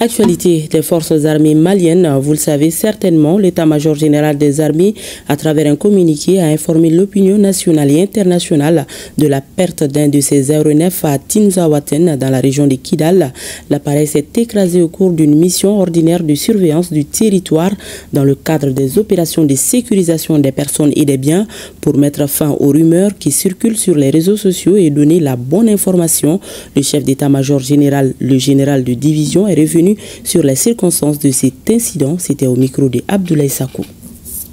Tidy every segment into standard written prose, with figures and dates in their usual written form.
Actualité des forces armées maliennes, vous le savez certainement, l'état-major général des armées, à travers un communiqué, a informé l'opinion nationale et internationale de la perte d'un de ses aéronefs à Tinzaouaten, dans la région de Kidal. L'appareil s'est écrasé au cours d'une mission ordinaire de surveillance du territoire dans le cadre des opérations de sécurisation des personnes et des biens pour mettre fin aux rumeurs qui circulent sur les réseaux sociaux et donner la bonne information. Le chef d'état-major général, le général de division, est revenu sur les circonstances de cet incident. C'était au micro de Abdoulaye Sakou.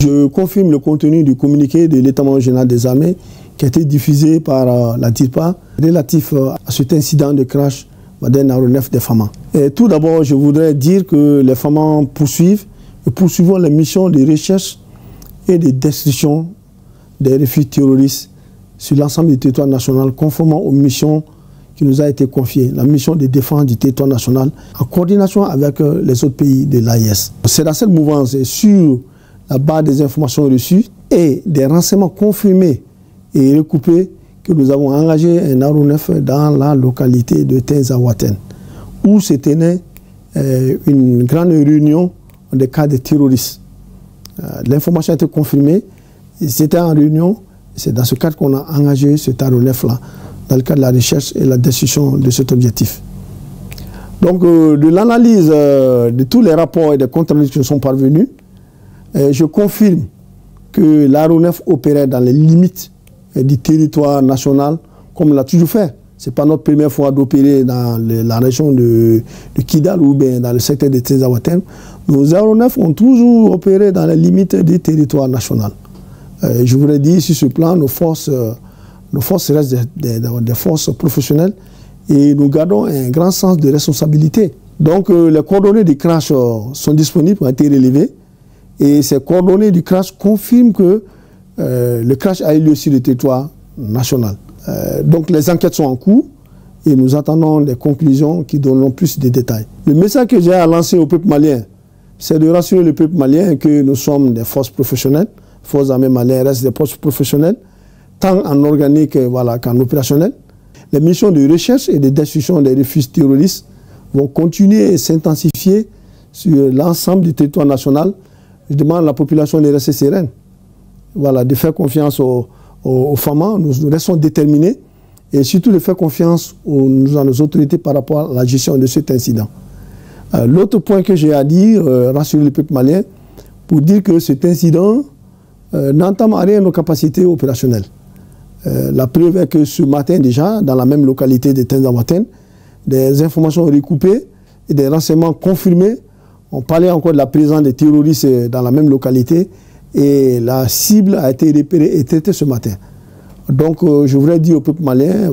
Je confirme le contenu du communiqué de l'état-major général des armées qui a été diffusé par la DIRPA relatif à cet incident de crash d'un aéronef des FAMA. Tout d'abord, je voudrais dire que les FAMA poursuivons les missions de recherche et de destruction des refuges terroristes sur l'ensemble du territoire national, conformément aux missions qui nous a été confiée, la mission de défense du territoire national, en coordination avec les autres pays de l'AIS. C'est dans cette mouvance et sur la base des informations reçues et des renseignements confirmés et recoupés que nous avons engagé un aéronef dans la localité de Tinzaouaten, où se tenait une grande réunion des cas de terroristes. L'information a été confirmée, c'était en réunion, c'est dans ce cadre qu'on a engagé cet aéronef-là, dans le cadre de la recherche et la destruction de cet objectif. Donc, de l'analyse de tous les rapports et des comptes rendus qui nous sont parvenus, je confirme que l'aéronef opérait dans les limites du territoire national, comme on l'a toujours fait. Ce n'est pas notre première fois d'opérer dans la région de Kidal ou bien dans le secteur de Tinzaouaten. Nos aéronefs ont toujours opéré dans les limites du territoire national. Je voudrais dire, sur ce plan, nos forces restent des forces professionnelles et nous gardons un grand sens de responsabilité. Donc les coordonnées du crash sont disponibles, ont été relevées et ces coordonnées du crash confirment que le crash a eu lieu sur le territoire national. Donc les enquêtes sont en cours et nous attendons des conclusions qui donneront plus de détails. Le message que j'ai à lancer au peuple malien, c'est de rassurer le peuple malien que nous sommes des forces professionnelles, forces armées maliennes restent des forces professionnelles, tant en organique qu'en opérationnel. Les missions de recherche et de destruction des refuges terroristes vont continuer et s'intensifier sur l'ensemble du territoire national. Je demande à la population de rester sereine, de faire confiance aux FAMA. Nous restons déterminés et surtout de faire confiance à nos autorités par rapport à la gestion de cet incident. L'autre point que j'ai à dire, rassurer le peuple malien, pour dire que cet incident n'entame en rien nos capacités opérationnelles. La preuve est que ce matin déjà, dans la même localité de Tinzaouaten, des informations recoupées et des renseignements confirmés. On parlait encore de la présence des terroristes dans la même localité et la cible a été repérée et traitée ce matin. Donc je voudrais dire au peuple malien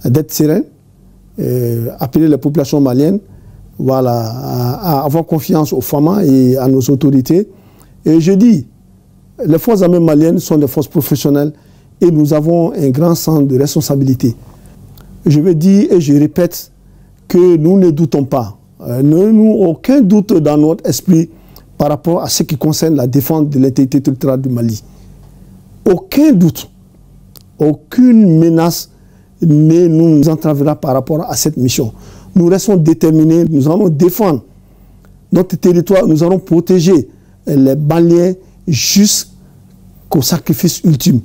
d'être serein, appeler la population malienne à avoir confiance aux FAMA et à nos autorités. Et je dis, les forces armées maliennes sont des forces professionnelles et nous avons un grand sens de responsabilité. Je veux dire et je répète que nous ne doutons pas. Nous aucun doute dans notre esprit par rapport à ce qui concerne la défense de l'intégrité territoriale du Mali. Aucun doute, aucune menace ne nous entravera par rapport à cette mission. Nous restons déterminés, nous allons défendre notre territoire, nous allons protéger les Maliens jusqu'au sacrifice ultime,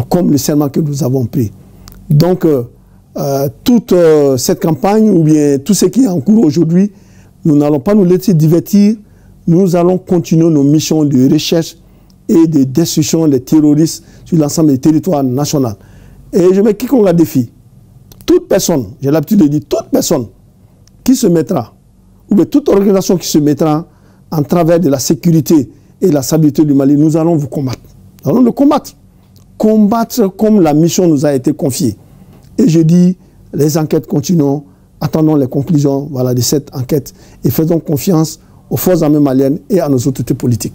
comme le serment que nous avons pris. Donc, toute cette campagne, ou bien tout ce qui est en cours aujourd'hui, nous n'allons pas nous laisser divertir, nous allons continuer nos missions de recherche et de destruction des terroristes sur l'ensemble du territoire national. Et je mets quiconque à défi, toute personne, j'ai l'habitude de dire, toute personne qui se mettra, ou bien toute organisation qui se mettra en travers de la sécurité et de la stabilité du Mali, nous allons vous combattre. Nous allons le combattre. Combattre comme la mission nous a été confiée. Et je dis, les enquêtes continuent, attendons les conclusions de cette enquête et faisons confiance aux forces armées maliennes et à nos autorités politiques.